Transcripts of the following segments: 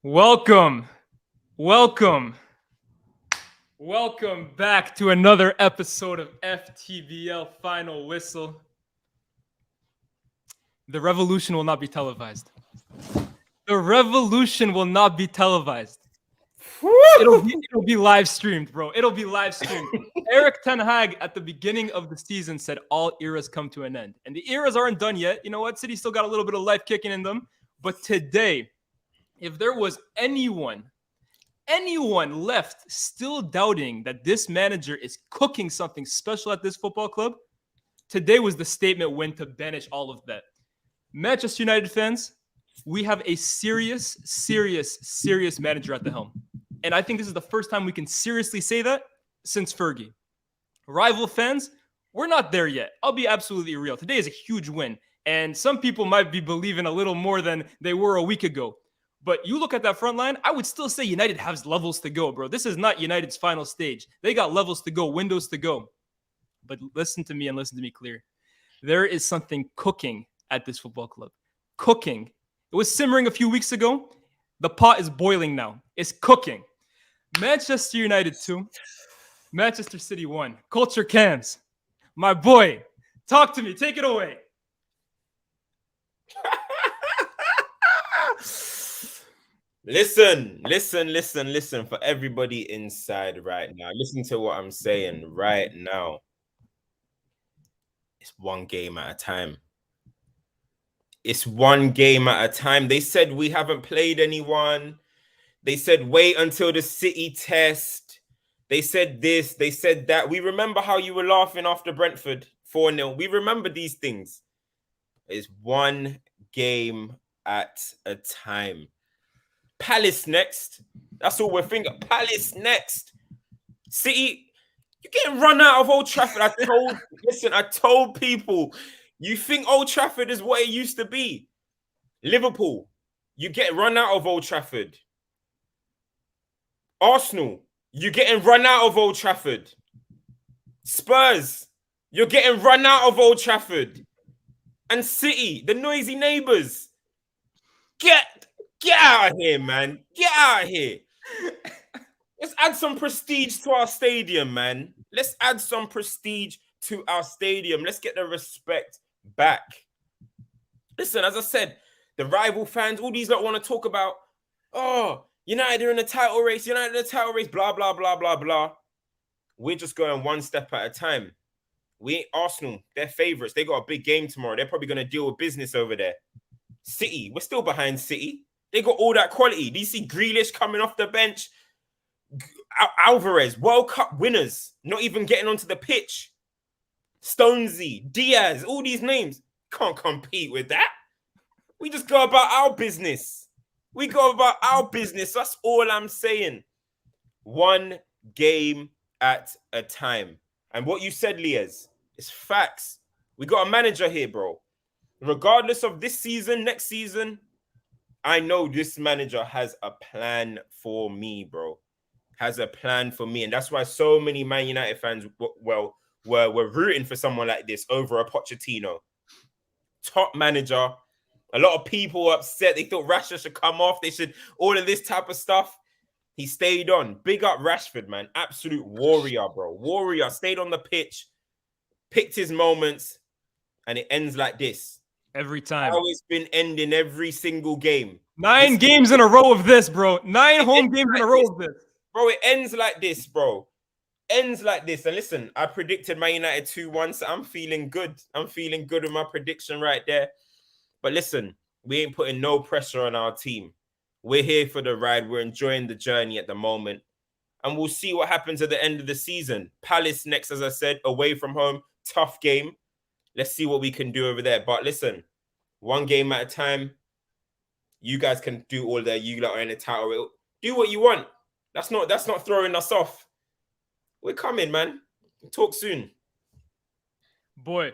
Welcome, welcome, welcome back to another episode of FTBL Final Whistle. The revolution will not be televised. The revolution will not be televised. It'll be live streamed, bro. It'll be live streamed. Erik ten Hag at the beginning of the season said all eras come to an end. And the eras aren't done yet. You know what? City still got a little bit of life kicking in them. But today, if there was anyone left still doubting that this manager is cooking something special at this football club, today was the statement win to banish all of that. Manchester United fans, we have a serious manager at the helm. And I think this is the first time we can seriously say that since Fergie. Rival fans, we're not there yet. I'll be absolutely real. Today is a huge win. And some people might be believing a little more than they were a week ago. But you look at that front line, I would still say United has levels to go, bro. This is not United's final stage. They got levels to go, windows to go. But listen to me and listen to me clear. There is something cooking at this football club. Cooking. It was simmering a few weeks ago. The pot is boiling now. It's cooking. Manchester United 2. Manchester City 1. CultureCams. My boy, talk to me. Take it away. Listen for everybody inside right now. Listen to what I'm saying right now. It's one game at a time. It's one game at a time. They said we haven't played anyone. They said wait until the City test. They said this, they said that. We remember how you were laughing after Brentford 4-0. We remember these things. It's one game at a time. Palace next. That's all we're thinking. Palace next. City, you're getting run out of Old Trafford. I told people, you think Old Trafford is what it used to be. Liverpool, you get run out of Old Trafford. Arsenal, you're getting run out of Old Trafford. Spurs, you're getting run out of Old Trafford. And City, the noisy neighbours, get out of here, man. Get out of here. Let's add some prestige to our stadium, man. Let's add some prestige to our stadium. Let's get the respect back. Listen, as I said, the rival fans, all these lot want to talk about, oh, United are in the title race, blah, blah, blah, blah, blah. We're just going one step at a time. We ain't Arsenal. They're favourites. They got a big game tomorrow. They're probably going to deal with business over there. City, we're still behind City. They got all that quality. Do you see Grealish coming off the bench? Alvarez, World Cup winners, not even getting onto the pitch. Stonesy, Diaz, all these names. Can't compete with that. We just go about our business. That's all I'm saying. One game at a time. And what you said, Liaz, is facts. We got a manager here, bro. Regardless of this season, next season, I know this manager has a plan for me, bro. Has a plan for me. And that's why so many Man United fans, were rooting for someone like this over a Pochettino. Top manager. A lot of people were upset. They thought Rashford should come off. They should, all of this type of stuff. He stayed on. Big up Rashford, man. Absolute warrior, bro. Warrior. Stayed on the pitch. Picked his moments. And it ends like this. Every time. How it's been ending every single game. 9 games in a row of this, bro. 9 home games in a row of this. Bro, it ends like this, bro. Ends like this. And listen, I predicted Man United 2-1, so I'm feeling good. I'm feeling good with my prediction right there. But listen, we ain't putting no pressure on our team. We're here for the ride. We're enjoying the journey at the moment. And we'll see what happens at the end of the season. Palace next, as I said, away from home. Tough game. Let's see what we can do over there. But listen, one game at a time. You guys can do all that. You lot are in the title. Do what you want. That's not throwing us off. We're coming, man. Talk soon. Boy,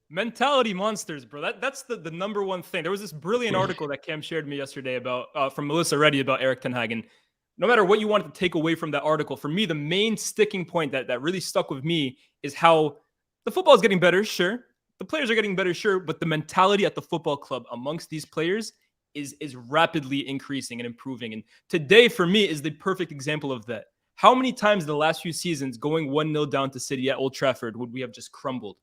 mentality monsters, bro. That's the number one thing. There was this brilliant article that Cam shared me yesterday about from Melissa Reddy about Erik ten Hag. And no matter what you wanted to take away from that article, for me, the main sticking point that really stuck with me is how the football is getting better, sure. The players are getting better, sure. But the mentality at the football club amongst these players is rapidly increasing and improving. And today, for me, is the perfect example of that. How many times in the last few seasons, going 1-0 down to City at Old Trafford, would we have just crumbled?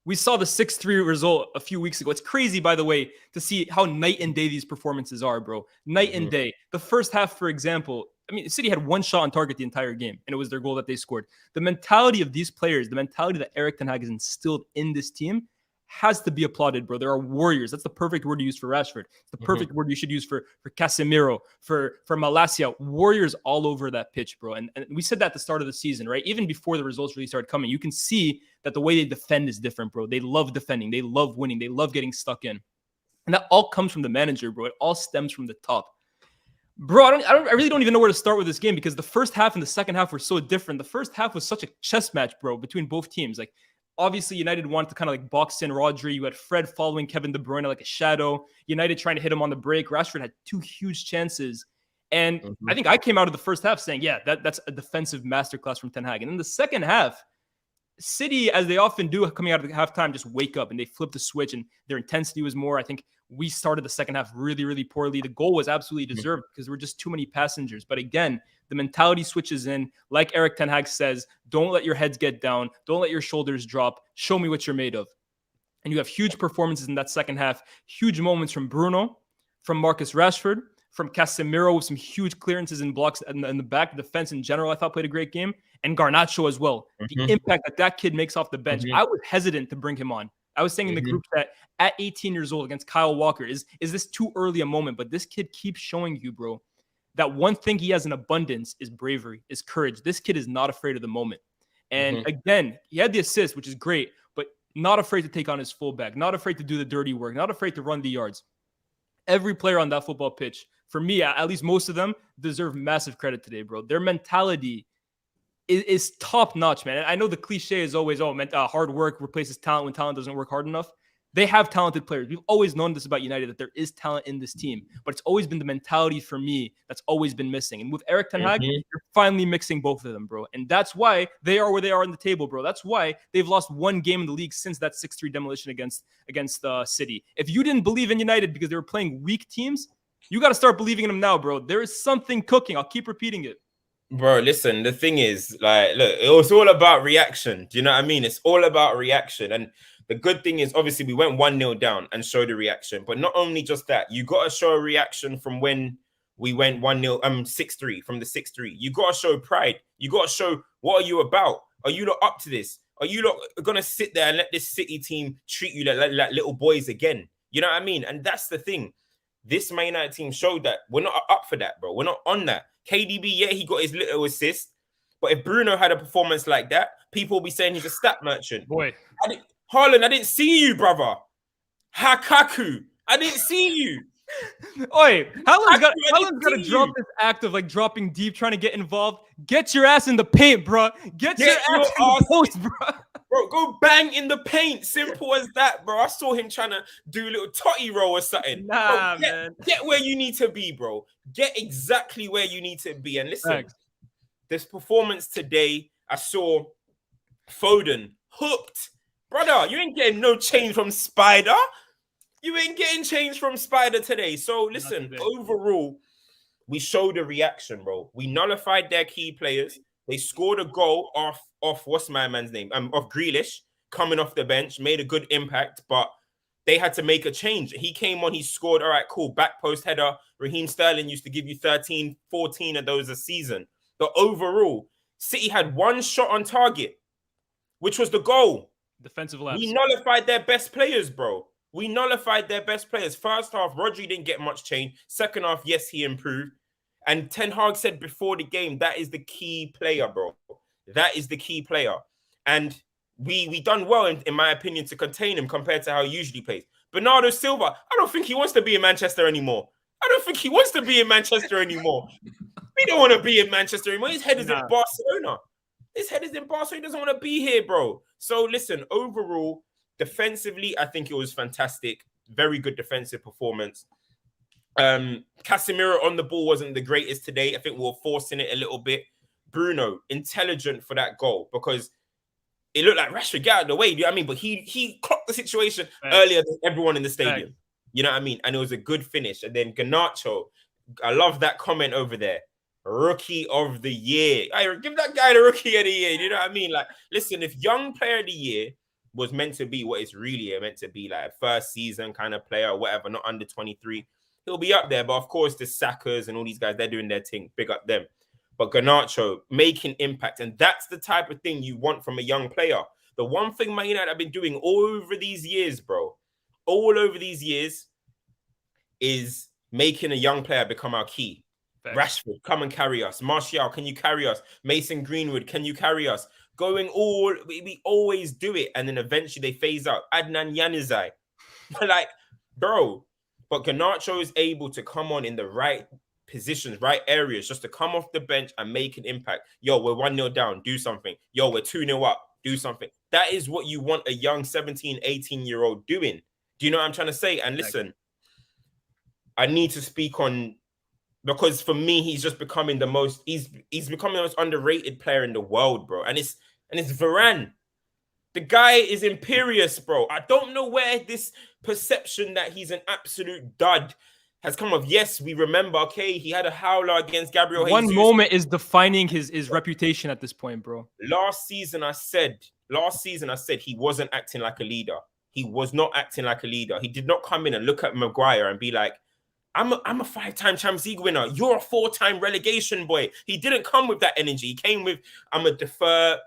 We saw the 6-3 result a few weeks ago. It's crazy, by the way, to see how night and day these performances are, bro. Night and day. The first half, for example, I mean, City had one shot on target the entire game, and it was their goal that they scored. The mentality of these players, the mentality that Erik ten Hag has instilled in this team has to be applauded, bro. There are warriors. That's the perfect word to use for Rashford. It's the perfect word you should use for Casemiro, for Malacia. Warriors all over that pitch, bro. And we said that at the start of the season, right? Even before the results really started coming, you can see that the way they defend is different, bro. They love defending. They love winning. They love getting stuck in. And that all comes from the manager, bro. It all stems from the top. Bro, I really don't even know where to start with this game because the first half and the second half were so different. The first half was such a chess match, bro, between both teams. Like, obviously, United wanted to kind of like box in Rodri. You had Fred following Kevin De Bruyne like a shadow. United trying to hit him on the break. Rashford had two huge chances. And I think I came out of the first half saying, yeah, that's a defensive masterclass from Ten Hag. And in the second half, City, as they often do coming out of the halftime, just wake up and they flip the switch and their intensity was more. I think we started the second half really, really poorly. The goal was absolutely deserved because there were just too many passengers. But again, the mentality switches in. Like Erik ten Hag says, don't let your heads get down. Don't let your shoulders drop. Show me what you're made of. And you have huge performances in that second half. Huge moments from Bruno, from Marcus Rashford, from Casemiro with some huge clearances and blocks in the back. Defense in general, I thought, played a great game. And Garnacho as well. The impact that kid makes off the bench. I was hesitant to bring him on. I was saying in the group that at 18 years old against Kyle Walker, is this too early a moment? But this kid keeps showing you, bro, that one thing he has in abundance is bravery, is courage. This kid is not afraid of the moment. And again, he had the assist, which is great, but not afraid to take on his fullback, not afraid to do the dirty work, not afraid to run the yards. Every player on that football pitch, for me, at least most of them, deserve massive credit today, bro. Their mentality is top notch, man. And I know the cliche is always, hard work replaces talent when talent doesn't work hard enough. They have talented players. We've always known this about United, that there is talent in this team, but it's always been the mentality for me that's always been missing. And with Erik ten Hag, you're finally mixing both of them, bro. And that's why they are where they are in the table, bro. That's why they've lost one game in the league since that 6-3 demolition against City. If you didn't believe in United because they were playing weak teams, you got to start believing in them now, bro. There is something cooking. I'll keep repeating it. Bro, listen, the thing is, like, look, it was all about reaction. Do you know what I mean? It's all about reaction. And the good thing is, obviously, we went 1-0 down and showed a reaction. But not only just that, you got to show a reaction from when we went 1-0, 6-3, from the 6-3. You got to show pride. You got to show, what are you about? Are you not up to this? Are you not going to sit there and let this City team treat you like little boys again? You know what I mean? And that's the thing. This Man United team showed that we're not up for that, bro. We're not on that. KDB, yeah, he got his little assist. But if Bruno had a performance like that, people will be saying he's a stat merchant. Boy. Haaland, I didn't see you, brother. Hakaku, I didn't see you. Oi, Haaland's got to drop this act of like dropping deep, trying to get involved. Get your ass in the paint, bro. Get your ass in the post, bro. Bro, go bang in the paint. Simple as that, bro. I saw him trying to do a little totty roll or something. Nah, bro, man. Get where you need to be, bro. Get exactly where you need to be. And listen, this performance today, I saw Foden hooked. Brother, you ain't getting no change from Spider. You ain't getting change from Spider today. So listen, overall, we showed a reaction, bro. We nullified their key players. They scored a goal off what's my man's name? Of Grealish coming off the bench, made a good impact, but they had to make a change. He came on, he scored. All right, cool. Back post header. Raheem Sterling used to give you 13, 14 of those a season. But overall, City had one shot on target, which was the goal. Defensive lapse. We nullified their best players, bro. We nullified their best players. First half, Rodri didn't get much change. Second half, yes, he improved. And Ten Hag said before the game, that is the key player, bro. That is the key player. And we done well, in my opinion, to contain him compared to how he usually plays. Bernardo Silva, I don't think he wants to be in Manchester anymore. We don't want to be in Manchester anymore. His head is in Barcelona. His head is in Barcelona. He doesn't want to be here, bro. So listen, overall, defensively, I think it was fantastic. Very good defensive performance. Casemiro on the ball wasn't the greatest today. I think we were forcing it a little bit. Bruno, intelligent for that goal because it looked like Rashford, get out of the way. You know what I mean? But he clocked the situation earlier than everyone in the stadium. You know what I mean? And it was a good finish. And then Garnacho, I love that comment over there. Rookie of the year. Give that guy the rookie of the year. You know what I mean? Like, listen, if young player of the year was meant to be what it's really meant to be, like a first season kind of player or whatever, not under 23, he'll be up there. But of course, the Sackers and all these guys, they're doing their thing. Big up them. But Garnacho making impact. And that's the type of thing you want from a young player. The one thing Man United have been doing all over these years, bro, all over these years, is making a young player become our key. Thanks. Rashford, come and carry us. Martial, can you carry us? Mason Greenwood, can you carry us? We always do it. And then eventually they phase out. Adnan Januzaj. Like, bro, but Garnacho is able to come on in the right positions, right areas, just to come off the bench and make an impact. Yo, we're 1-0 down, do something. Yo, we're 2-0 up, do something. That is what you want a young 17, 18-year-old doing. Do you know what I'm trying to say? And listen, I need to speak on, because for me, he's just becoming the most, he's becoming the most underrated player in the world, bro. And it's Varane. The guy is imperious, bro. I don't know where this perception that he's an absolute dud has come of. Yes, we remember, okay, he had a howler against Gabriel Jesus. One moment is defining his reputation at this point, bro. Last season I said he wasn't acting like a leader. He was not acting like a leader. He did not come in and look at Maguire and be like, I'm a 5-time Champions League winner. You're a 4-time relegation boy. He didn't come with that energy. He came with, I'm a defer.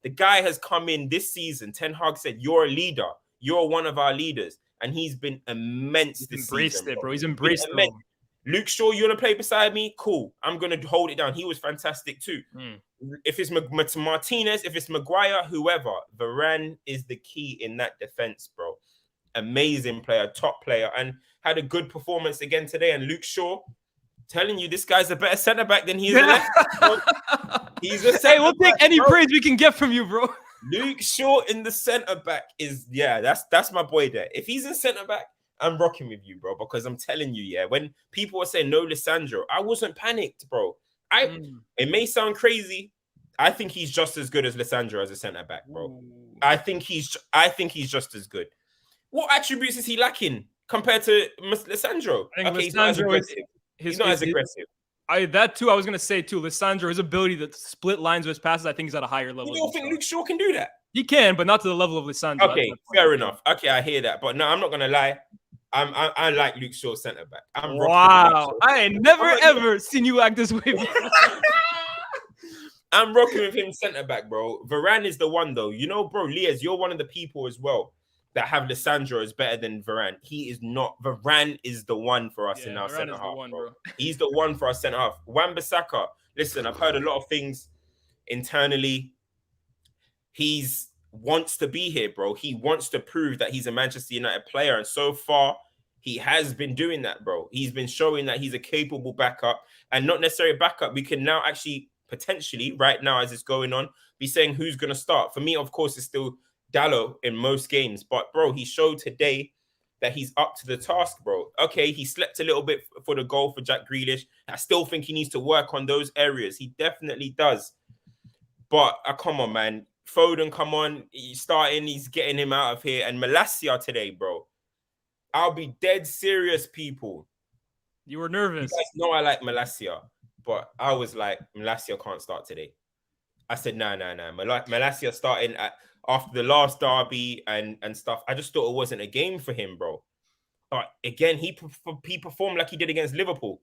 The guy has come in this season. Ten Hag said, you're a leader. You're one of our leaders. And he's been immense this season. Bro. He's embraced it. Luke Shaw, you want to play beside me? Cool. I'm going to hold it down. He was fantastic too. If it's Martinez, if it's Maguire, whoever, Varane is the key in that defense, bro. Amazing player, top player, and had a good performance again today. And Luke Shaw, telling you, this guy's a better centre-back than he is a left. He's a centre-back. Hey, we'll take any praise we can get from you, bro. Luke Shaw in the centre-back is, that's my boy there. If he's in centre-back, I'm rocking with you, bro, because I'm telling you, when people are saying no Lisandro, I wasn't panicked, bro. It may sound crazy. I think he's just as good as Lisandro as a centre-back, bro. Ooh. I think he's just as good. What attributes is he lacking compared to Lisandro? I think Lisandro he's not as aggressive. That too, I was going to say too, Lisandro, his ability to split lines with his passes, I think is at a higher level. You don't think Luke Shaw can do that? He can, but not to the level of Lisandro. Okay, fair enough. Okay, I hear that. But no, I'm not going to lie. I like Luke Shaw centre-back. Wow. I ain't never, ever seen you act this way. I'm rocking with him centre-back, bro. Varane is the one, though. You know, bro, Liaz, you're one of the people as well that have Lisandro as better than Varane. He is not. Varane is the one for us in our centre-half, bro. He's the one for our centre-half. Wan-Bissaka, listen, I've heard a lot of things internally. He's wants to be here, bro. He wants to prove that he's a Manchester United player. And so far, he has been doing that, bro. He's been showing that he's a capable backup. And not necessarily backup. We can now actually, potentially, right now as it's going on, be saying who's going to start. For me, of course, it's still Dallo in most games. But, bro, he showed today that he's up to the task, bro. Okay, he slept a little bit for the goal for Jack Grealish. I still think he needs to work on those areas. He definitely does. But, come on, man. Foden, come on. He's starting. He's getting him out of here. And Malacia today, bro. I'll be dead serious, people. You were nervous. You guys know I like Malacia. But I was like, Malacia can't start today. I said, no. Malacia starting after the last derby and stuff. I just thought it wasn't a game for him, bro. But again, he performed like he did against Liverpool.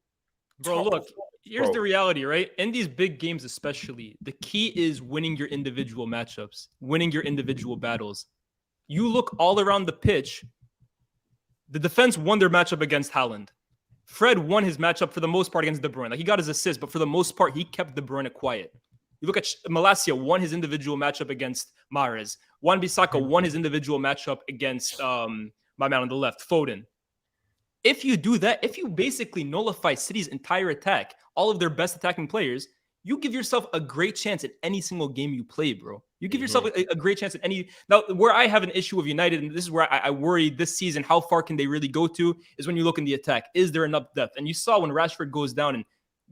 Bro, look, here's the reality, right? In these big games especially, the key is winning your individual matchups, winning your individual battles. You look all around the pitch. The defense won their matchup against Haaland. Fred won his matchup for the most part against De Bruyne. Like, he got his assist, but for the most part, he kept De Bruyne quiet. You look at Malacia won his individual matchup against Mahrez. Wan-Bissaka won his individual matchup against my man on the left, Foden. If you do that, if you basically nullify City's entire attack, all of their best attacking players, you give yourself a great chance at any single game you play, bro. You give yourself a great chance at any... Now, where I have an issue with United, and this is where I worry this season, how far can they really go to, is when you look in the attack. Is there enough depth? And you saw when Rashford goes down, and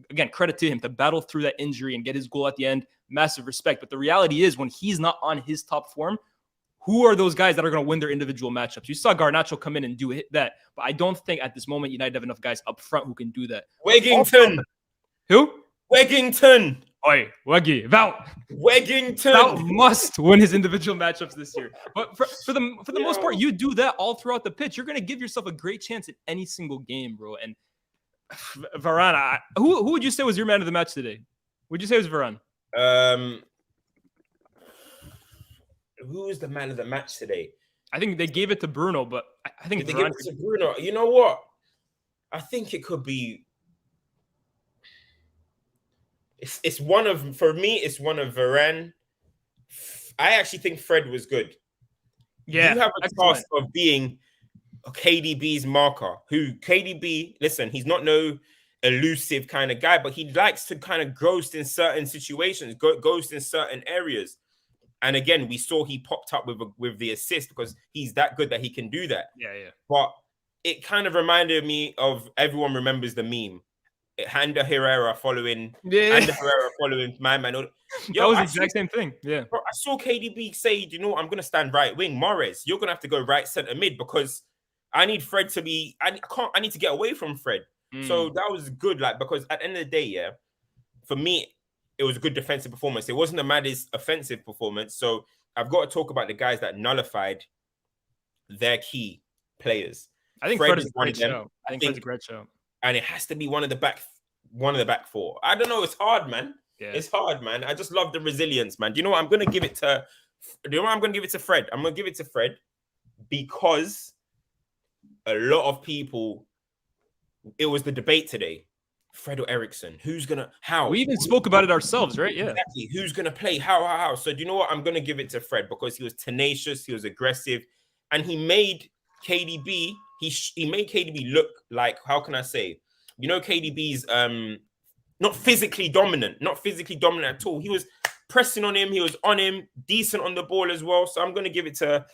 again, credit to him to battle through that injury and get his goal at the end. Massive respect. But the reality is, when he's not on his top form, who are those guys that are going to win their individual matchups? You saw Garnacho come in and do that, but I don't think at this moment United have enough guys up front who can do that. Weggington. Who? Weggington. Oi, Weggy. Wout Weggington. must win his individual matchups this year. But for the most part, you do that all throughout the pitch. You're going to give yourself a great chance in any single game, bro. And Varane, who would you say was your man of the match today? Would you say it was Varane? Who is the man of the match today? I think they gave it to Bruno, but I think they gave it to Bruno. You know what? I think it could be. It's one of, for me, it's one of Varane. I actually think Fred was good. Yeah, you have a task of being KDB's marker. Who KDB? Listen, he's not no elusive kind of guy, but he likes to kind of ghost in certain situations, ghost in certain areas. And again, we saw he popped up with the assist because he's that good that he can do that. Yeah. But it kind of reminded me of, everyone remembers the meme. Ander Herrera following my man. That was the exact same thing. Yeah. Bro, I saw KDB say, you know, I'm going to stand right wing. Mahrez, you're going to have to go right center mid because I need Fred to be, I need to get away from Fred. So that was good. Like, because at the end of the day, yeah, for me, it was a good defensive performance. It wasn't the maddest offensive performance. So I've got to talk about the guys that nullified their key players. I think Fred is a great show. I think Fred's a great show. And it has to be one of the back four. I don't know. It's hard, man. Yeah. It's hard, man. I just love the resilience, man. Do you know what? I'm going to give it to Fred. I'm going to give it to Fred because a lot of people, it was the debate today. Fred or Eriksen? How? We even spoke about it ourselves, right? Yeah. Exactly. Who's going to play? How? So do you know what? I'm going to give it to Fred because he was tenacious, he was aggressive, and he made KDB, he made KDB look like, how can I say? You know, KDB's not physically dominant at all. He was pressing on him, he was on him, decent on the ball as well. So I'm going to give it to him,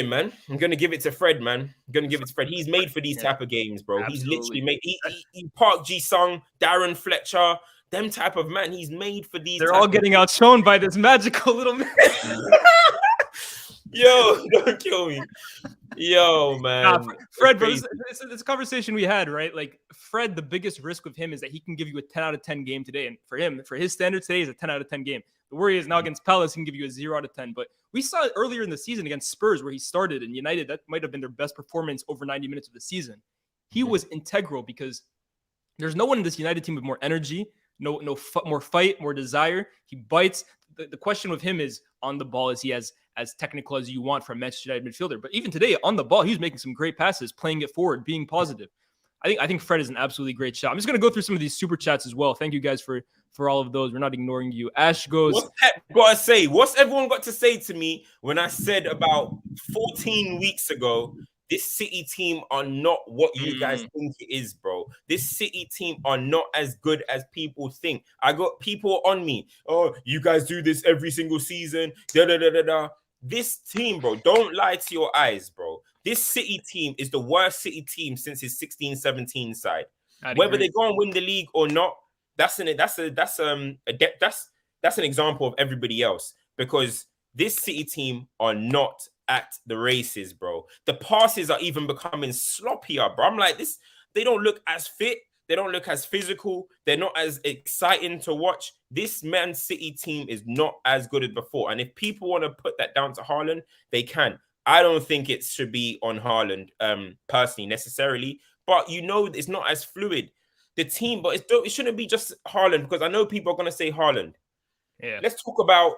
man. I'm going to give it to Fred, man. I'm going to give it to Fred. He's made for these type of games, bro. Absolutely. He's literally made. He Park Ji-sung, Darren Fletcher, them type of man. He's made for these. They're all getting outshone by this magical little man. Yo, don't kill me. Yo, man. Fred, bro, this conversation we had, right? Like, Fred, the biggest risk with him is that he can give you a 10 out of 10 game today. And for him, for his standards today, is a 10 out of 10 game. The worry is now against Palace, he can give you a 0 out of 10. But we saw it earlier in the season against Spurs where he started, and United, that might have been their best performance over 90 minutes of the season. He was integral because there's no one in this United team with more energy, more fight, more desire. He bites. The question with him is, on the ball, is he as technical as you want from a Manchester United midfielder? But even today, on the ball, he was making some great passes, playing it forward, being positive. I think Fred is an absolutely great shot. I'm just going to go through some of these super chats as well. Thank you guys for all of those. We're not ignoring you. Ash goes, what's Pep got to say? What's everyone got to say to me when I said about 14 weeks ago, this City team are not what you guys think it is, bro. This City team are not as good as people think. I got people on me. Oh, you guys do this every single season. This team, bro, don't lie to your eyes, bro. This City team is the worst City team since his 16-17 side. Whether they go and win the league or not, that's an example of everybody else, because this City team are not at the races, bro. The passes are even becoming sloppier, bro. I'm like, this, they don't look as fit. They don't look as physical. They're not as exciting to watch. This Man City team is not as good as before. And if people want to put that down to Haaland, they can. I don't think it should be on Haaland, personally, necessarily. But you know, it's not as fluid. The team, but it shouldn't be just Haaland, because I know people are going to say Haaland. Yeah. Let's talk about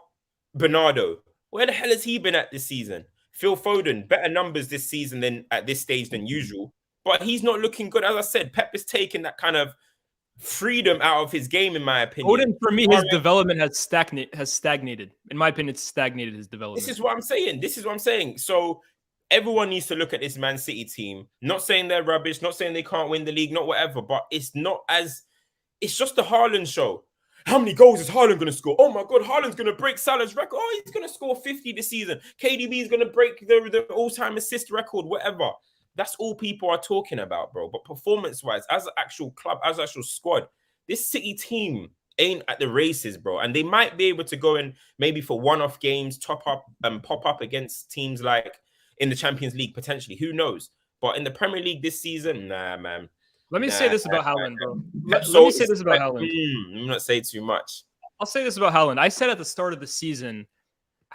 Bernardo. Where the hell has he been at this season? Phil Foden, better numbers this season than at this stage than usual. But he's not looking good. As I said, Pep is taking that kind of freedom out of his game, in my opinion. Foden, for me, his development has stagnated. In my opinion, it's stagnated, his development. This is what I'm saying. So everyone needs to look at this Man City team. Not saying they're rubbish, not saying they can't win the league, not whatever, but it's just the Haaland show. How many goals is Haaland going to score? Oh my God, Haaland's going to break Salah's record. Oh, he's going to score 50 this season. KDB is going to break the all-time assist record, whatever. That's all people are talking about, bro. But performance-wise, as an actual club, as an actual squad, this City team ain't at the races, bro. And they might be able to go in maybe for one-off games, top up and pop up against teams like in the Champions League potentially. Who knows? But in the Premier League this season, nah, man. Let me say this about Haaland, bro. Let So me say this about Haaland. I'm not saying too much. I'll say this about Haaland. I said at the start of the season,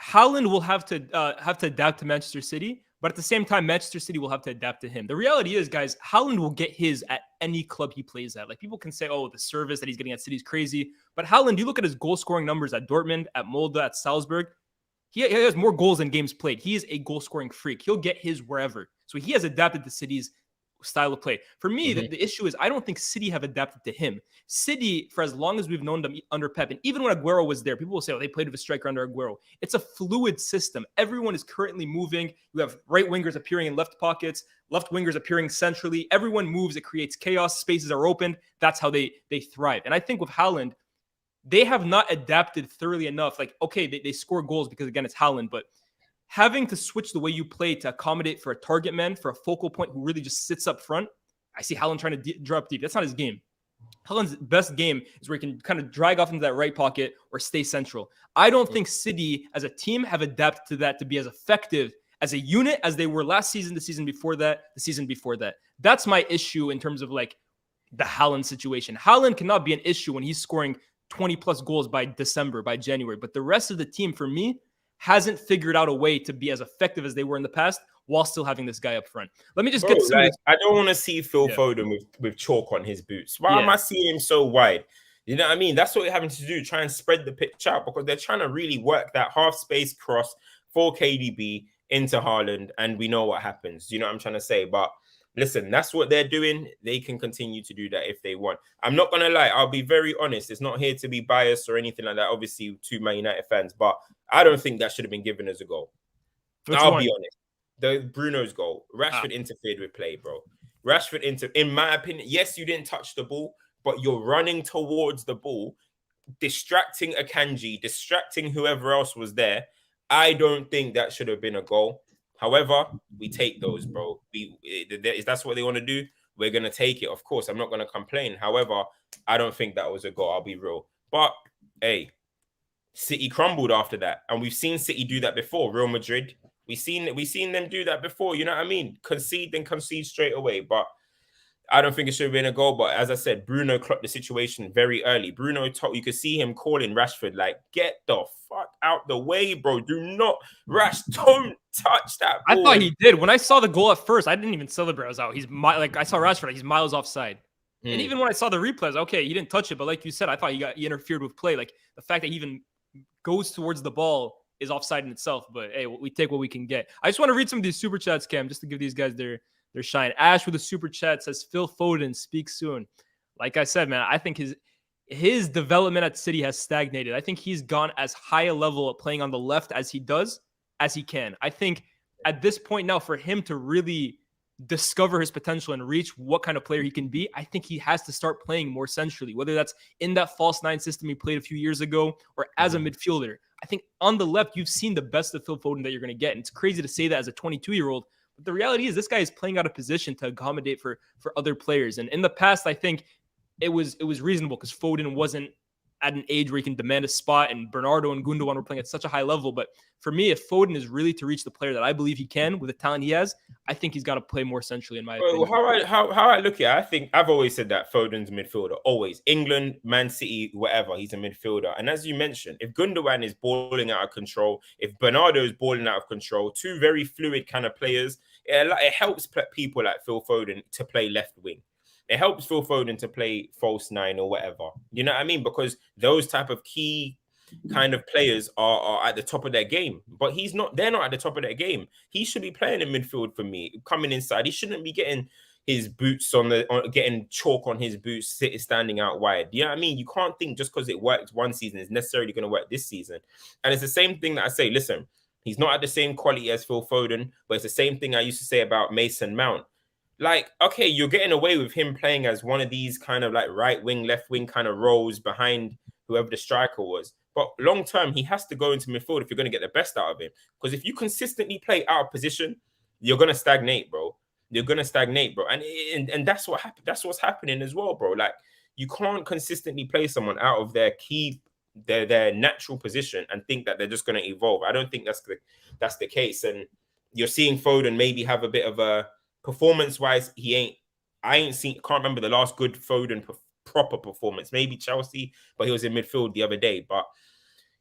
Haaland will have to adapt to Manchester City, but at the same time, Manchester City will have to adapt to him. The reality is, guys, Haaland will get his at any club he plays at. Like, people can say, oh, the service that he's getting at City is crazy, but Haaland, you look at his goal scoring numbers at Dortmund, at Molde, at Salzburg. He has more goals than games played. He is a goal scoring freak. He'll get his wherever. So he has adapted to City's style of play. For me, the issue is I don't think City have adapted to him. City, for as long as we've known them under Pep, and even when Aguero was there, people will say, oh, they played with a striker under Aguero. It's a fluid system. Everyone is currently moving. You have right wingers appearing in left pockets, left wingers appearing centrally. Everyone moves. It creates chaos. Spaces are opened. That's how they thrive. And I think with Haaland, they have not adapted thoroughly enough. Like, okay, they score goals because, again, it's Haaland, but having to switch the way you play to accommodate for a target man, for a focal point who really just sits up front. I see Haaland trying to drop deep. That's not his game. Haaland's best game is where he can kind of drag off into that right pocket or stay central. I don't think City as a team have adapted to that to be as effective as a unit as they were last season, the season before that, the season before that. That's my issue in terms of like the Haaland situation. Haaland cannot be an issue when he's scoring 20 plus goals by December, by January. But the rest of the team, for me, hasn't figured out a way to be as effective as they were in the past while still having this guy up front. Let me just get some. I don't want to see Phil Foden with chalk on his boots. Why am I seeing him so wide? You know what I mean? That's what we're having to do, try and spread the pitch out, because they're trying to really work that half space cross for KDB into Haaland, and we know what happens. You know what I'm trying to say? But listen, that's what they're doing. They can continue to do that if they want. I'm not going to lie. I'll be very honest. It's not here to be biased or anything like that, obviously, to Man United fans. But I don't think that should have been given as a goal. I'll be honest. The Bruno's goal. Rashford interfered with play, bro. In my opinion, yes, you didn't touch the ball, but you're running towards the ball, distracting Akanji, distracting whoever else was there. I don't think that should have been a goal. However, we take those, bro. If that's what they want to do, we're going to take it. Of course, I'm not going to complain. However, I don't think that was a goal. I'll be real. But, hey, City crumbled after that. And we've seen City do that before. Real Madrid, we've seen them do that before. You know what I mean? Concede straight away. But I don't think it should have been a goal. But as I said, Bruno clocked the situation very early. Bruno, you could see him calling Rashford, like, get the fuck out the way, bro. Do not, don't touch that ball. I thought he did. When I saw the goal at first, I didn't even celebrate. I was out. I saw Rashford, he's miles offside. And even when I saw the replays, okay, he didn't touch it. But like you said, I thought he interfered with play. Like, the fact that he even goes towards the ball is offside in itself. But hey, we take what we can get. I just want to read some of these super chats, Cam, just to give these guys their shine. Ash with a super chat says, Phil Foden, speak soon. Like I said, man, I think his development at City has stagnated. I think he's gone as high a level at playing on the left as he can. I think at this point now, for him to really discover his potential and reach what kind of player he can be, I think he has to start playing more centrally, whether that's in that false nine system he played a few years ago or as a midfielder. I think on the left, you've seen the best of Phil Foden that you're going to get. And it's crazy to say that as a 22-year-old, but the reality is this guy is playing out of position to accommodate for other players. And in the past, I think it was reasonable because Foden wasn't at an age where he can demand a spot, and Bernardo and Gundogan were playing at such a high level. But for me, if Foden is really to reach the player that I believe he can with the talent he has, I think he's got to play more centrally, in my opinion. How I look at it, I think I've always said that Foden's a midfielder. Always. England, Man City, whatever, he's a midfielder. And as you mentioned, if Gundogan is balling out of control, if Bernardo is balling out of control, two very fluid kind of players, it helps people like Phil Foden to play left wing. It helps Phil Foden to play false nine or whatever. You know what I mean? Because those type of key kind of players are at the top of their game. But they're not at the top of their game. He should be playing in midfield for me, coming inside. He shouldn't be getting his boots getting chalk on his boots, standing out wide. You know what I mean? You can't think just because it worked one season is necessarily going to work this season. And it's the same thing that I say, listen, he's not at the same quality as Phil Foden, but it's the same thing I used to say about Mason Mount. Like, okay, you're getting away with him playing as one of these kind of like right wing, left wing kind of roles behind whoever the striker was. But long term, he has to go into midfield if you're going to get the best out of him. Because if you consistently play out of position, you're going to stagnate, bro. You're going to stagnate, bro. And that's what happened. That's what's happening as well, bro. Like, You can't consistently play someone out of their their natural position and think that they're just going to evolve. I don't think that's the case. And you're seeing Foden maybe have a bit of a performance-wise. Can't remember the last good Foden proper performance. Maybe Chelsea, but he was in midfield the other day. But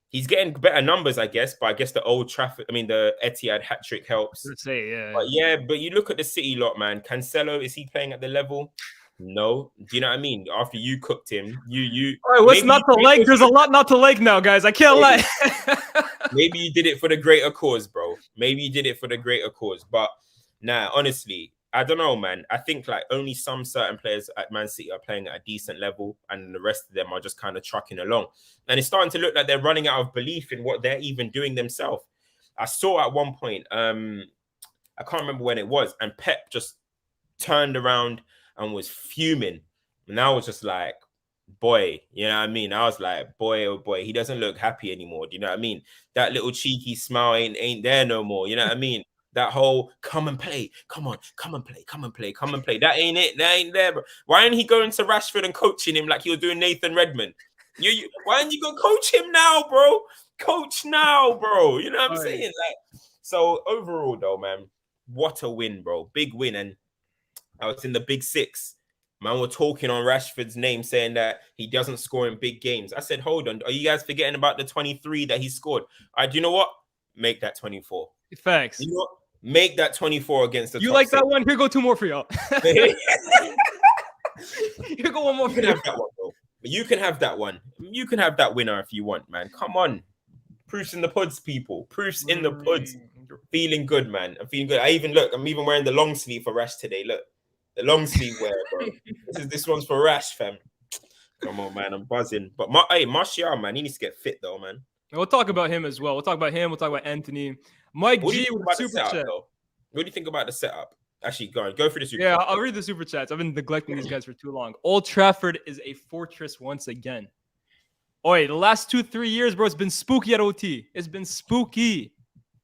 he's getting better numbers, I guess. But I guess the the Etihad hat trick helps. Let's say, yeah. But you look at the City lot, man. Cancelo, is he playing at the level? No. Do you know what I mean? After you cooked him, you. All right, what's not to like? There's a lot not to like now, guys. I can't lie. Maybe you did it for the greater cause, bro. Maybe you did it for the greater cause. But nah, honestly, I don't know, man. I think like only some certain players at Man City are playing at a decent level, and the rest of them are just kind of trucking along. And it's starting to look like they're running out of belief in what they're even doing themselves. I saw at one point, I can't remember when it was, and Pep just turned around and was fuming. And I was just like, boy, you know what I mean? I was like, boy, oh boy, he doesn't look happy anymore. Do you know what I mean? That little cheeky smile ain't there no more. You know what I mean? That whole come and play, come on, come and play, come and play, come and play. That ain't it. That ain't there, bro. Why ain't he going to Rashford and coaching him like he was doing Nathan Redmond? Why ain't you go coach him now, bro? Coach now, bro. You know what I'm saying? Like, so overall, though, man, what a win, bro. Big win. And I was in the Big Six. Man, we're talking on Rashford's name, saying that he doesn't score in big games. I said, hold on. Are you guys forgetting about the 23 that he scored? All right, do you know what? Make that 24. Thanks. You know what? Make that 24 against the You top like six. that one? Here go 2 more for y'all. Here go 1 more for you. You can have that one. You can have that winner if you want, man. Come on. Proofs in the pods, people. Proofs in the pods. Feeling good, man. I'm feeling good. I'm even wearing the long sleeve for Rash today. Look. The long sleeve wear, bro. This one's for Rash, fam. Come on, man. I'm buzzing. But Martial, man, he needs to get fit, though, man. We'll talk about him as well. We'll talk about him. We'll talk about Anthony. Mike G with the super chat. What do you think about the setup? Actually, go through the super chat. Yeah, I'll read the super chats. I've been neglecting these guys for too long. Old Trafford is a fortress once again. Oi, the last 2-3 years, bro, it's been spooky at OT. It's been spooky.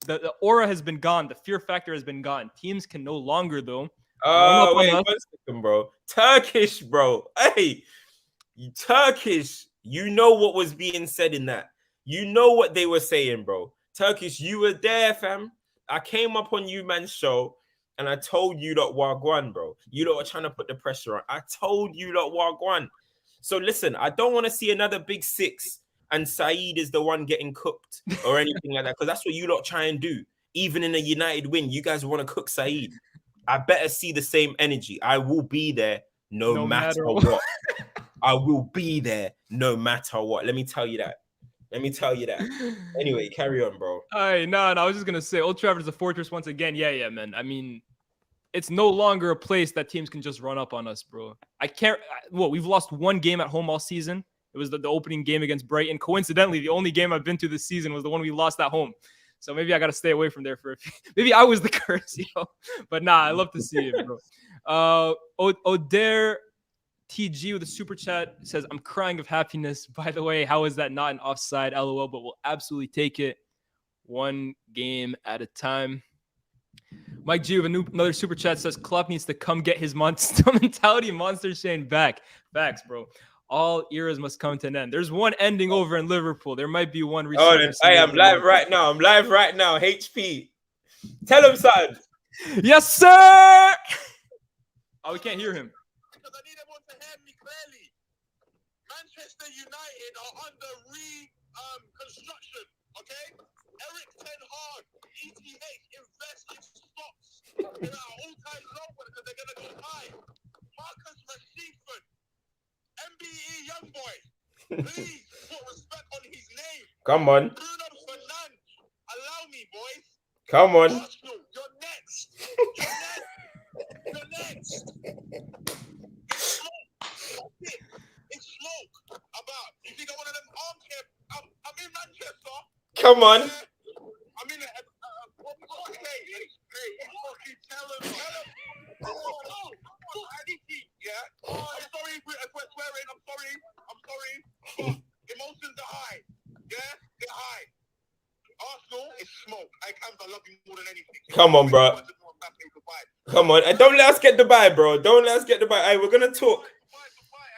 The aura has been gone. The fear factor has been gone. Teams can no longer, though. Oh, wait, 1 second, bro. Turkish, bro. Hey, Turkish. You know what was being said in that. You know what they were saying, bro. Turkish, you were there, fam. I came up on you, man's show, and I told you that Wagwan, bro. You lot were trying to put the pressure on. I told you that Wagwan. So listen, I don't want to see another Big Six and Saeed is the one getting cooked or anything like that, because that's what you lot try and do. Even in a United win, you guys want to cook Saeed. I better see the same energy. I will be there no matter what. I will be there no matter what. Let me tell you that. Anyway, carry on, bro. I was just gonna say, Old Trafford is a fortress once again. Yeah, man. I mean, it's no longer a place that teams can just run up on us, bro. We've lost 1 game at home all season. It was the opening game against Brighton. Coincidentally, the only game I've been to this season was the one we lost at home. So maybe I got to stay away from there for a few. Maybe I was the curse, But nah, I love to see it, bro. Oder TG with a super chat says, I'm crying of happiness. By the way, how is that not an offside? LOL, but we'll absolutely take it 1 game at a time. Mike G with another super chat says, Klopp needs to come get his mentality monster Shane back. Facts, bro. All eras must come to an end. There's one ending over in Liverpool. There might be one. I'm live right now. HP. Tell him, son. Yes, sir. Oh, we can't hear him. Because I need everyone to hear me clearly. Manchester United are under construction. Okay, Eric Ten Hag, ETH, invest in stocks. They're at all-time low because they're gonna go high. Marcus Rashford. MBE young boy, please put respect on his name. Come on. Bruno Fernandes, allow me, boys. Come on. Arsenal, you're next. You're next. It's smoke. About. You think I'm one of them armchair? I'm in Manchester. Come on. I'm in Hey, fucking tell him. Yeah. I'm sorry if we're swearing. I'm sorry. But emotions are high. Yeah, they're high. Arsenal is smoke. I love you more than anything. Come on, bro. Come on. And don't let us get the bye, bro. Don't let us get the bye. Hey, we're going to talk.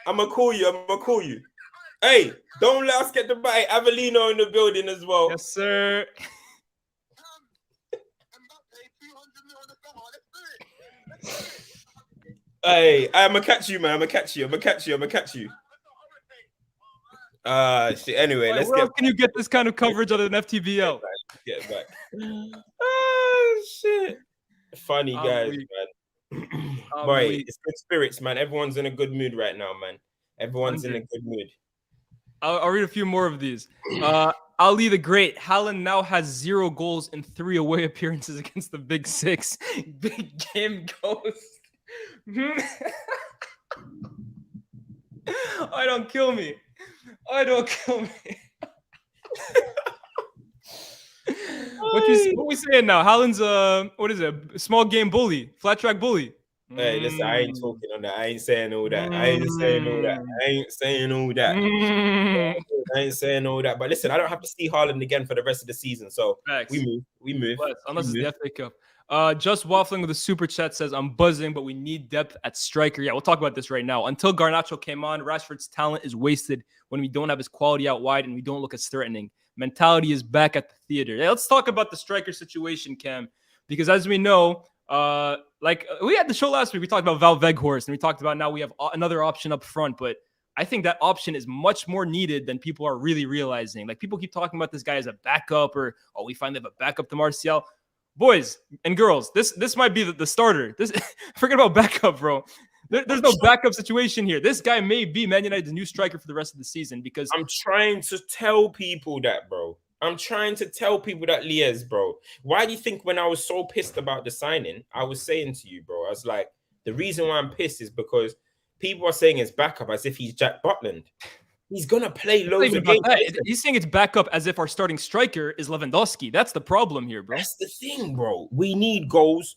I'm gonna call you. Hey, don't let us get the bite. Avelino in the building as well. Yes, sir. Hey, I'm gonna catch you, man. I'm gonna catch you. Shit. Anyway, let's Where get. else can you get this kind of coverage other than FTBL? Get back. Shit. Funny guys, man. Boy, it's good spirits, man. Everyone's in a good mood right now, man. Everyone's in a good mood. I'll read a few more of these. Ali the Great. Haaland now has 0 goals in 3 away appearances against the Big Six. Big game ghost. I don't kill me. What we saying now? Haaland's what is it? A small game bully, flat track bully. Hey, listen, I ain't talking on that. I ain't saying all that. I ain't saying all that. But listen, I don't have to see Haaland again for the rest of the season. So Facts. we move. Unless it's the FA Cup. Just waffling with a super chat says, I'm buzzing, but we need depth at striker. Yeah, we'll talk about this right now. Until Garnacho came on, Rashford's talent is wasted when we don't have his quality out wide and we don't look as threatening. Mentality is back at the theater. Yeah, let's talk about the striker situation, Cam, because as we know, we had the show last week. We talked about Val Veghorst, and we talked about now we have another option up front, but I think that option is much more needed than people are really realizing. Like, people keep talking about this guy as a backup, or we finally have a backup to Martial. Boys and girls, this might be the starter. Forget about backup, bro. There's no backup situation here. This guy may be Man United's new striker for the rest of the season, because I'm trying to tell people that, bro. Lies, bro. Why do you think when I was so pissed about the signing, I was saying to you, bro, I was like, the reason why I'm pissed is because people are saying it's backup as if he's Jack Butland. He's going to play loads of games. He's saying it's backup as if our starting striker is Lewandowski. That's the problem here, bro. That's the thing, bro. We need goals.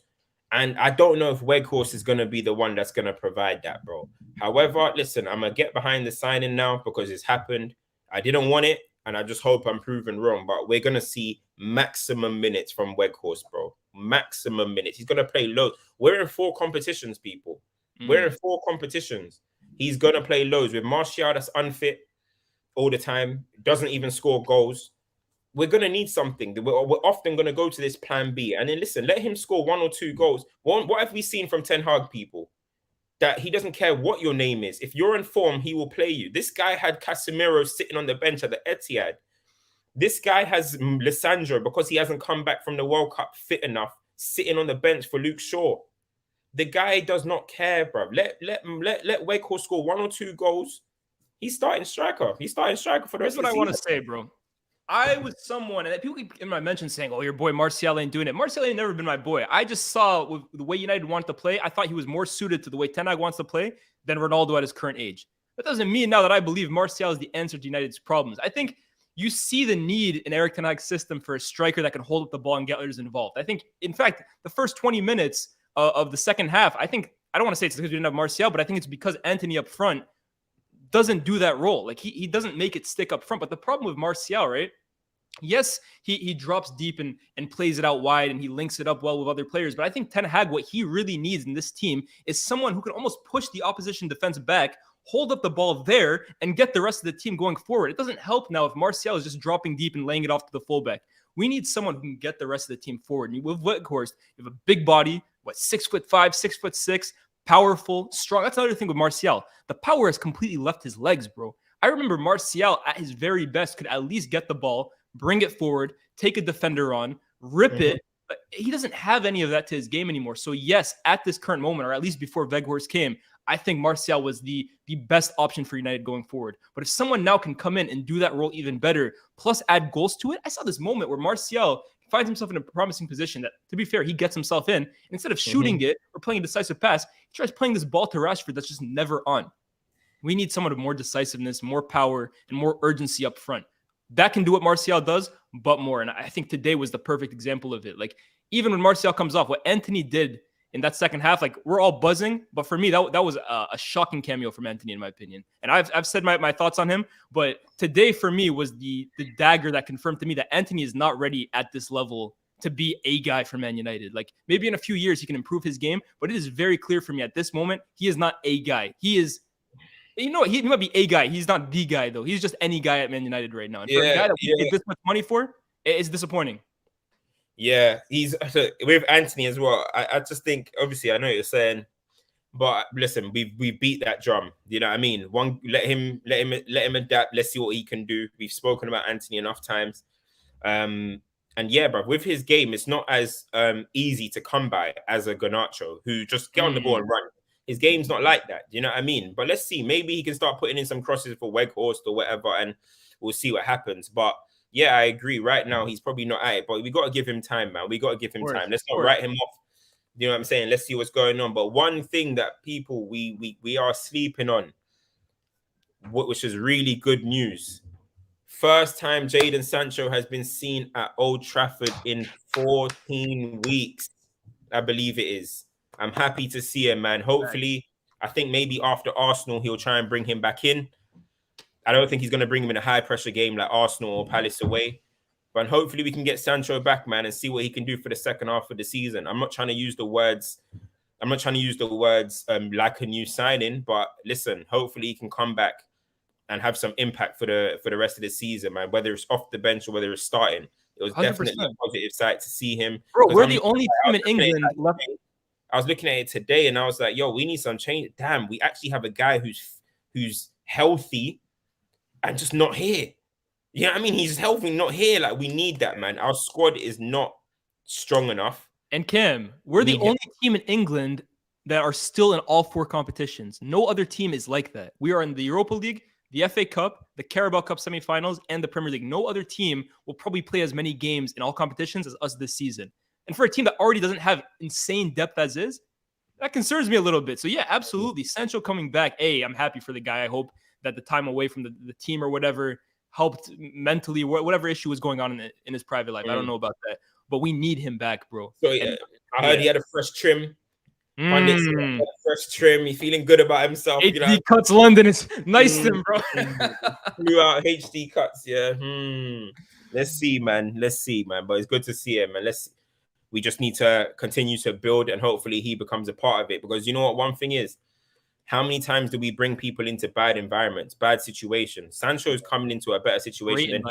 And I don't know if Weghorst is going to be the one that's going to provide that, bro. However, listen, I'm going to get behind the signing now because it's happened. I didn't want it, and I just hope I'm proven wrong. But we're going to see maximum minutes from Weghorst, bro. Maximum minutes. He's going to play loads. We're in 4 competitions, people. We're in 4 competitions. He's going to play loads. With Martial, that's unfit all the time. Doesn't even score goals. We're going to need something. We're often going to go to this plan B. And then listen, let him score 1 or 2 goals. What have we seen from Ten Hag, people? That he doesn't care what your name is. If you're in form, he will play you. This guy had Casemiro sitting on the bench at the Etihad. This guy has Lissandro, because he hasn't come back from the World Cup fit enough, sitting on the bench for Luke Shaw. The guy does not care, bro. Let Weghorst score 1 or 2 goals. He's starting striker. For the rest of the season. Here's what I want to say, bro. I was someone, and people keep in my mention saying, your boy Martial ain't doing it. Martial ain't never been my boy. I just saw with the way United wanted to play, I thought he was more suited to the way Ten Hag wants to play than Ronaldo at his current age. That doesn't mean now that I believe Martial is the answer to United's problems. I think you see the need in Eric Ten Hag's system for a striker that can hold up the ball and get others involved. I think, in fact, the first 20 minutes of the second half, I don't want to say it's because we didn't have Martial, but I think it's because Antony up front doesn't do that role. Like, he doesn't make it stick up front. But the problem with Martial, right? Yes, he drops deep and plays it out wide, and he links it up well with other players. But I think Ten Hag, what he really needs in this team is someone who can almost push the opposition defense back, hold up the ball there, and get the rest of the team going forward. It doesn't help now if Martial is just dropping deep and laying it off to the fullback. We need someone who can get the rest of the team forward. And with Weghorst, you have a big body, 6'5", 6'6", powerful, strong. That's another thing with Martial. The power has completely left his legs, bro. I remember Martial at his very best could at least get the ball, bring it forward, take a defender on, rip it. But he doesn't have any of that to his game anymore. So yes, at this current moment, or at least before Weghorst came, I think Martial was the best option for United going forward. But if someone now can come in and do that role even better, plus add goals to it, I saw this moment where Martial finds himself in a promising position that, to be fair, he gets himself in. And instead of shooting it or playing a decisive pass, he tries playing this ball to Rashford that's just never on. We need someone with more decisiveness, more power, and more urgency up front. That can do what Martial does, but more. And I think today was the perfect example of it. Like, even when Martial comes off, what Antony did in that second half, like, we're all buzzing. But for me, that was a shocking cameo from Antony, in my opinion. And I've said my thoughts on him. But today, for me, was the dagger that confirmed to me that Antony is not ready at this level to be a guy for Man United. Like, maybe in a few years, he can improve his game. But it is very clear for me at this moment, he is not a guy. He is You know, he might be a guy. He's not the guy though. He's just any guy at Man United right now. And for a guy that we paid this much money for, it's disappointing. Yeah, he's with Anthony as well. I just think, obviously, I know what you're saying, but listen, we beat that drum. You know what I mean? Let him adapt. Let's see what he can do. We've spoken about Anthony enough times. And yeah, bro, with his game, it's not as easy to come by as a Garnacho who just get on the ball and run. His game's not like that. You know what I mean? But let's see. Maybe he can start putting in some crosses for Weghorst or whatever, and we'll see what happens. But yeah, I agree. Right now, he's probably not at it, but we got to give him time, man. We got to give him time. Let's not write him off. You know what I'm saying? Let's see what's going on. But one thing that people we are sleeping on, which is really good news. First time Jadon Sancho has been seen at Old Trafford in 14 weeks. I believe it is. I'm happy to see him, man. Hopefully, I think maybe after Arsenal, he'll try and bring him back in. I don't think he's going to bring him in a high-pressure game like Arsenal or Palace away. But hopefully we can get Sancho back, man, and see what he can do for the second half of the season. I'm not trying to use the words like a new signing, but listen, hopefully he can come back and have some impact for the rest of the season, man. Whether it's off the bench or whether it's starting, it was 100%. Definitely a positive sight to see him. Bro, we're the only team in England left. I was looking at it today, and I was like, "Yo, we need some change." Damn, we actually have a guy who's healthy and just not here. You know what I mean? He's healthy, not here. Like, we need that, man. Our squad is not strong enough. And Cam, we're the only team in England that are still in all 4 competitions. No other team is like that. We are in the Europa League, the FA Cup, the Carabao Cup semifinals, and the Premier League. No other team will probably play as many games in all competitions as us this season. And for a team that already doesn't have insane depth as is, that concerns me a little bit. So yeah, absolutely. Sancho coming back. I'm happy for the guy. I hope that the time away from the team or whatever helped mentally, whatever issue was going on in his private life. I don't know about that, but we need him back, bro. So yeah, I heard he had a fresh trim. Fresh trim. He feeling good about himself. HD Cuts London is nice to him, bro. Flew out HD Cuts. Yeah. Let's see, man. But it's good to see him, man. We just need to continue to build, and hopefully he becomes a part of it. Because you know what? One thing is, how many times do we bring people into bad environments, bad situations? Sancho's coming into a better situation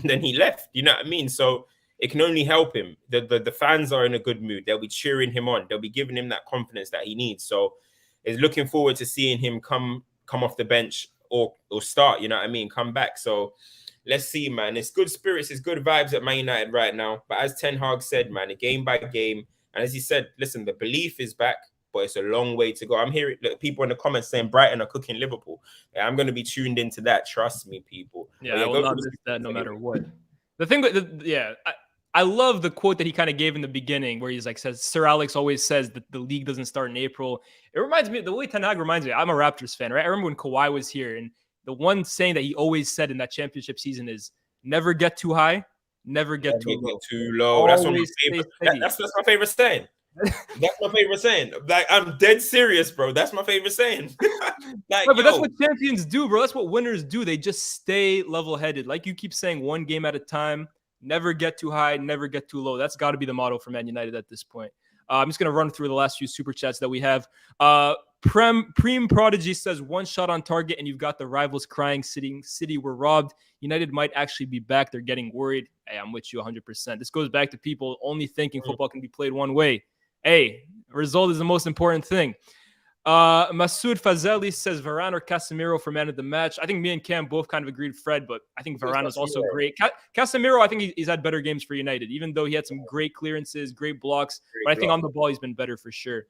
than he left. You know what I mean? So it can only help him. The fans are in a good mood. They'll be cheering him on. They'll be giving him that confidence that he needs. So it's looking forward to seeing him come off the bench or start, you know what I mean? Come back. So let's see, man. It's good spirits, it's good vibes at Man United right now. But as Ten Hag said, man, game by game. And as he said, listen, the belief is back, but it's a long way to go. I'm hearing people in the comments saying Brighton are cooking Liverpool. Yeah, I'm going to be tuned into that. Trust me, people. Yeah, I will not miss that no matter what. The thing, I love the quote that he kind of gave in the beginning where he's like, Sir Alex always says that the league doesn't start in April. It reminds me, the way Ten Hag reminds me, I'm a Raptors fan, right? I remember when Kawhi was here, and the one saying that he always said in that championship season is never get too high, never get too low. That's my favorite. That's my favorite saying. That's my favorite saying. Like, I'm dead serious, bro. That's my favorite saying. But that's what champions do, bro. That's what winners do. They just stay level-headed. Like you keep saying, one game at a time. Never get too high, never get too low. That's got to be the motto for Man United at this point. I'm just going to run through the last few super chats that we have. Preem Prodigy says, one shot on target and you've got the rivals crying, City were robbed. United might actually be back. They're getting worried. Hey, I'm with you 100%. This goes back to people only thinking football can be played one way. Hey, result is the most important thing. Masoud Fazeli says Varane or Casemiro for man of the match. I think me and Cam both kind of agreed Fred, but I think Varane is also great. Casemiro, I think he's had better games for United, even though he had some great clearances, great blocks. But I think on the ball, he's been better for sure.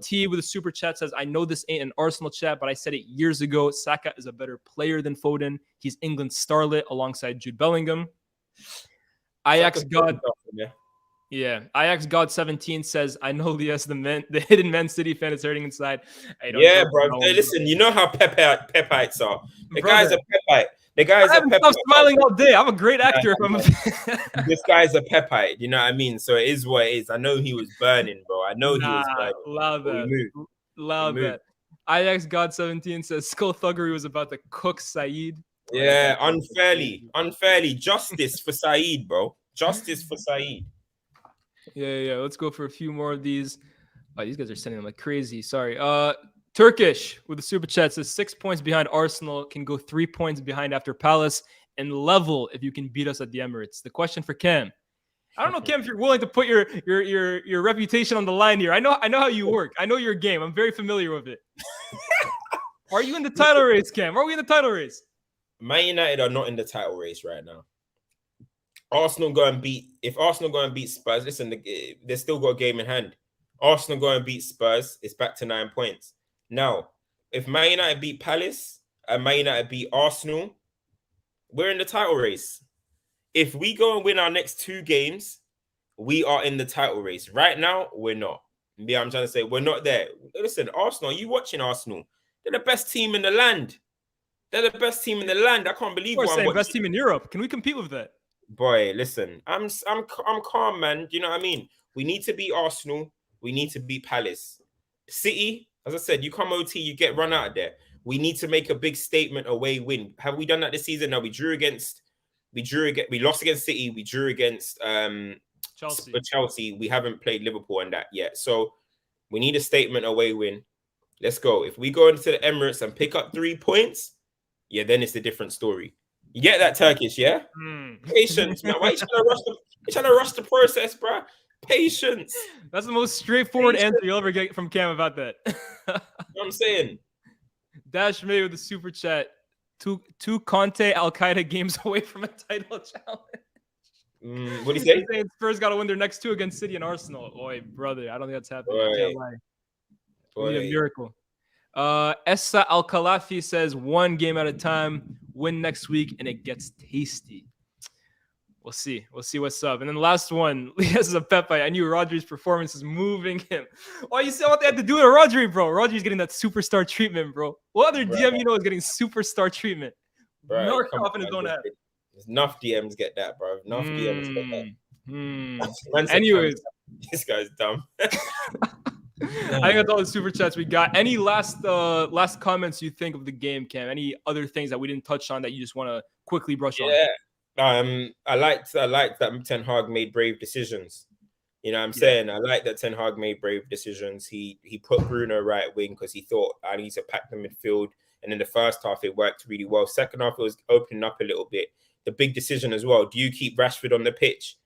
T with a super chat says, I know this ain't an Arsenal chat, but I said it years ago. Saka is a better player than Foden. He's England's starlet alongside Jude Bellingham. Ajax God. Yeah, Ajax God 17 says, I know the hidden Man City fan is hurting inside. Yeah, bro. Hey, listen, you know how Pepites are. The guy's a Pepite. The guy's a Pepite. I'm smiling all day. I'm a great actor. This guy's a Pepite. You know what I mean? So it is what it is. I know he was burning, bro. I know he was burning. Loud that. Ajax God 17 says, Skull Thuggery was about to cook Saeed. Yeah, unfairly. Justice for Saeed, bro. Justice for Saeed. Yeah. Let's go for a few more of these. Oh, these guys are sending them like crazy. Sorry. Turkish with the super chat says 6 points behind Arsenal, can go 3 points behind after Palace, and level if you can beat us at the Emirates. The question for Cam. I don't know, Cam, if you're willing to put your reputation on the line here. I know how you work. I know your game. I'm very familiar with it. Are you in the title race, Cam? Are we in the title race? Man United are not in the title race right now. Arsenal go and beat. If Arsenal go and beat Spurs, listen, they still got a game in hand. Arsenal go and beat Spurs, it's back to 9 points. Now, if Man United beat Palace and Man United beat Arsenal, we're in the title race. If we go and win our next 2 games, we are in the title race. Right now, we're not. Yeah, I'm trying to say we're not there. Listen, Arsenal, you watching Arsenal? They're the best team in the land. They're the best team in the land. I can't believe what I'm watching. Best team in Europe. Can we compete with that? Boy, listen, I'm calm, man. Do you know what I mean? We need to beat Arsenal. We need to beat Palace. City, as I said, you come OT, you get run out of there. We need to make a big statement away win. Have we done that this season? No, we lost against City. We drew against Chelsea. We haven't played Liverpool and that yet. So we need a statement away win. Let's go. If we go into the Emirates and pick up 3 points, yeah, then it's a different story. You get that, Turkish, yeah? Patience, man. Why are you trying to rush the process, bro? Patience. That's the most straightforward answer you'll ever get from Cam about that. You know what I'm saying? Dash May with the super chat. Two Conte Al-Qaeda games away from a title challenge. What do you say? He's saying Spurs got to win their next 2 against City and Arsenal. Oi, brother. I don't think that's happening. I can't lie. We need a miracle. Essa Al-Khalafi says 1 game at a time, win next week, and it gets tasty. We'll see. We'll see what's up. And then the last one, this is a Pepe. I knew Rodri's performance is moving him. Oh, you see what they had to do to Rodri, bro? Rodri's getting that superstar treatment, bro. What other DM you know is getting superstar treatment? No confidence on that. Enough DMs get that, bro. Enough DMs get that. Anyways. This guy's dumb. I think that's all the super chats we got. Any last comments you think of the game, Cam? Any other things that we didn't touch on that you just want to quickly brush on? I liked that Ten Hag made brave decisions. You know what I'm saying? I like that Ten Hag made brave decisions. He put Bruno right wing because he thought I need to pack the midfield. And in the first half, it worked really well. Second half, it was opening up a little bit. The big decision as well. Do you keep Rashford on the pitch?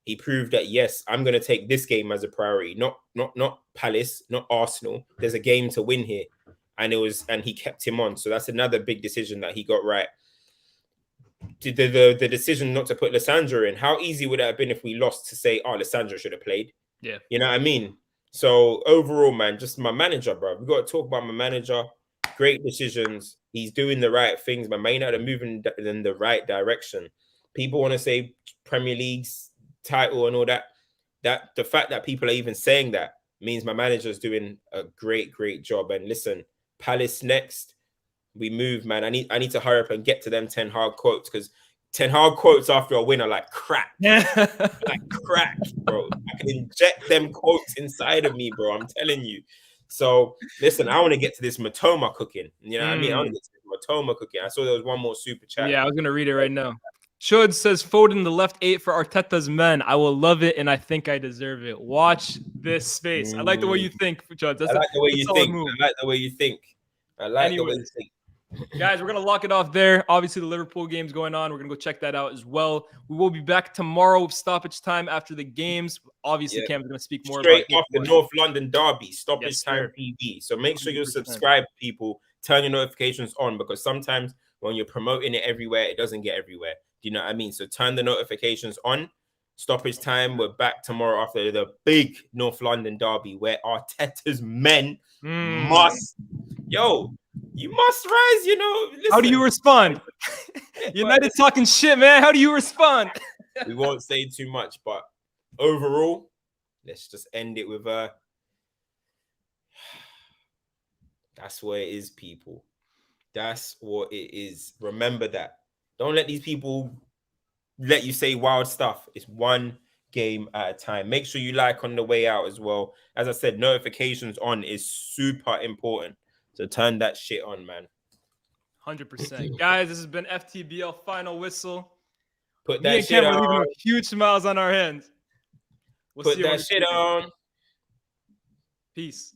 He proved that, yes, I'm going to take this game as a priority, not Palace, not Arsenal. There's a game to win here. And he kept him on. So that's another big decision that he got right. The decision not to put Lissandro in, how easy would it have been if we lost to say, oh, Lissandro should have played? Yeah. You know what I mean? So overall, man, just my manager, bro. We've got to talk about my manager. Great decisions. He's doing the right things. My main are moving in the right direction. People want to say Premier League's title and all that the fact that people are even saying that means my manager is doing a great job. And listen, Palace next, we move, man. I need to hurry up and get to them 10 hard quotes, because 10 hard quotes after a win are like crack. Like crack, bro. I can inject them quotes inside of me, bro. I'm telling you. So listen, I want to get to this Matoma cooking. You know what I mean? I want to get to this Matoma cooking. I saw there was one more super chat. Yeah, I was gonna read it right now. Chud says Foden the left 8 for Arteta's men. I will love it, and I think I deserve it. Watch this space. I like the way you think, Chud. I like the way you think. I like the way you think. I like the way you think. Guys, we're going to lock it off there. Obviously, the Liverpool game's going on. We're going to go check that out as well. We will be back tomorrow with stoppage time after the games. Obviously, Cam's going to speak more straight about off the North London derby, stoppage time PV. So make sure you subscribe, people. Turn your notifications on, because sometimes when you're promoting it everywhere, it doesn't get everywhere. Do you know what I mean? So turn the notifications on. Stoppage time. We're back tomorrow after the big North London derby where Arteta's men must... You must rise, you know. Listen. How do you respond? United talking shit, man. How do you respond? We won't say too much, but overall, let's just end it with that's what it is, people. That's what it is. Remember that. Don't let these people let you say wild stuff. It's one game at a time. Make sure you like on the way out as well. As I said, notifications on is super important. So turn that shit on, man. 100%. Guys, this has been FTBL Final Whistle. Put that shit on. Leaving huge smiles on our hands. Put that shit on. Peace.